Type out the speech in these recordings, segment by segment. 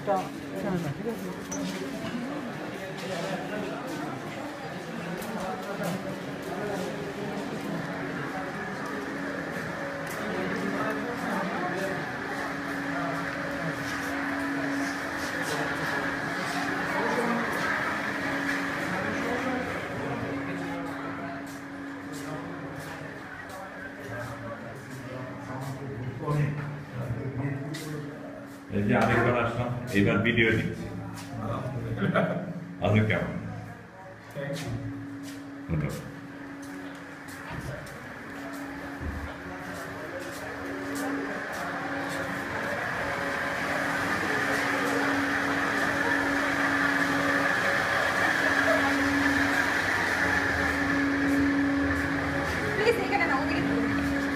এই যে আরেকবার আসলাম, এবার ভিডিও নিচ্ছি। আচ্ছা, কেমন?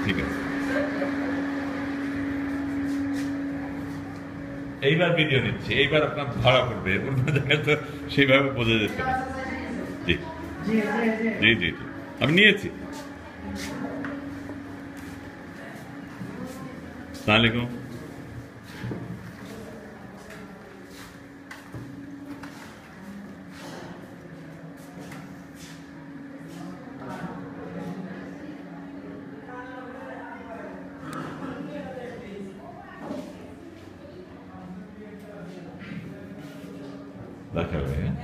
ঠিক আছে, এইবার ভিডিও নিচ্ছি, এইবার আপনার ধরা পড়বে, অন্য জায়গায় তো সেইভাবে বোঝা যাচ্ছে না। জি জি জি জি, আমি নিয়েছি। আসসালামু আলাইকুম। দেখা হবে, হ্যাঁ?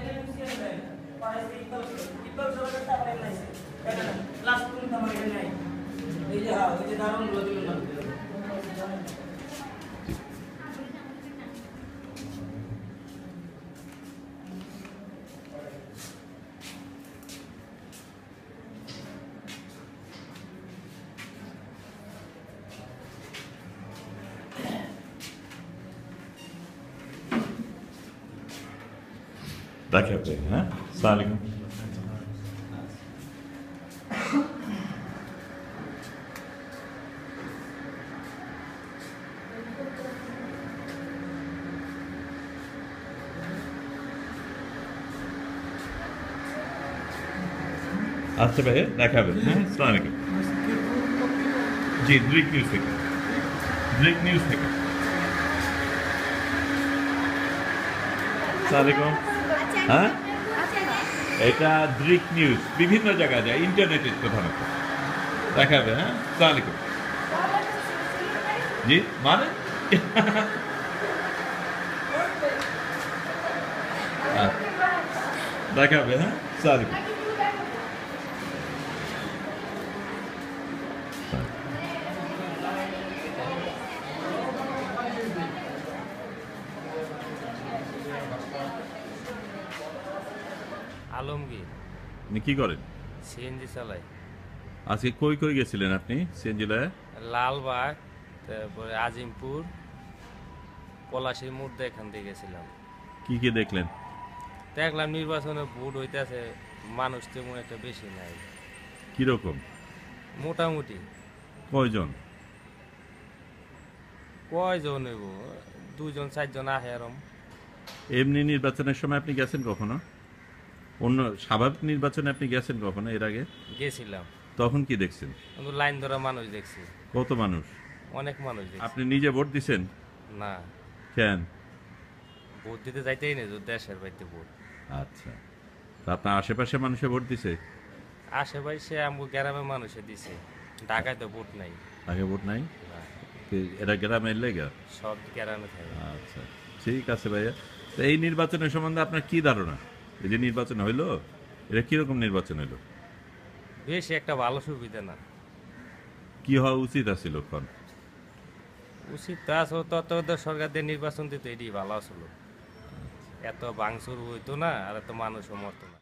দেখা হবে, হ্যাঁ? আসসালামু আলাইকুম। আচ্ছা ভাই, দেখা হবে, হ্যাঁ? আসসালামু আলাইকুম। জি, দৃক নিউজ থেকে। দৃক নিউজ থেকে। আসসালামু আলাইকুম। হ্যাঁ, এটা দৃক নিউজ, বিভিন্ন জায়গায় যায়, ইন্টারনেটে প্রধানত। দেখা হবে, হ্যাঁ? আসসালামু আলাইকুম। জি, মানে দেখা হবে, হ্যাঁ? আসসালামু আলাইকুম। আলমগীর। আপনি কি করেন? সিএনজি চালাই। আজকে কই কই গেছিলেন আপনি সিএনজি লয়ে? লালবাগ, তারপরে আজিমপুর, পলাশীর মুর্দা, এখান থেকে গেছিলাম। কি কি দেখলেন? দেখলাম নির্বাচনে ভোট হইতেছে, মানুষ তেমন একটা বেশি নাই। কিরকম? মোটামুটি। কয়জন? কয়জন হইব? 2-4 জন আহে এরম। এমনি নির্বাচনের সময় আপনি গেছেন কখনো? অন্য স্বাভাবিক নির্বাচনে আপনি গেছেন কখনো এর আগে? গেছিলাম। তখন কি দেখছেন? কিন্তু লাইন ধরা মানুষ দেখছি। কত মানুষ? অনেক মানুষ দেখছি। আপনি নিজে ভোট দিছেন? না, কেন? ভোট দিতে যাইতেই নেই, দেশের বাড়িতে ভোট। আচ্ছা, তা আপনার আশেপাশে মানুষে ভোট দিছে? আশেপাশে আমগো গ্রামের মানুষে দিছে, ঢাকায় তো ভোট নাই। আগে ভোট নাই? না, এরা গ্রামে এলে গা? সব গ্রামে থাকে। আচ্ছা, ঠিক আছে ভাইয়া। তো এই নির্বাচনের সম্বন্ধে আপনার কি ধারণা? এই যে নির্বাচন হইলো, এটা কিরকম নির্বাচন হইলো? বেশি একটা ভালো সুবিধা না। কি হওয়া উচিত আছিল? উচিত আছে তত্ত্বাবধায়ক সরকার দিয়ে নির্বাচন দিত, এটি ভালো ছিল। এত ভাঙচুর হইতো না, আর এত মানুষ মরতো না।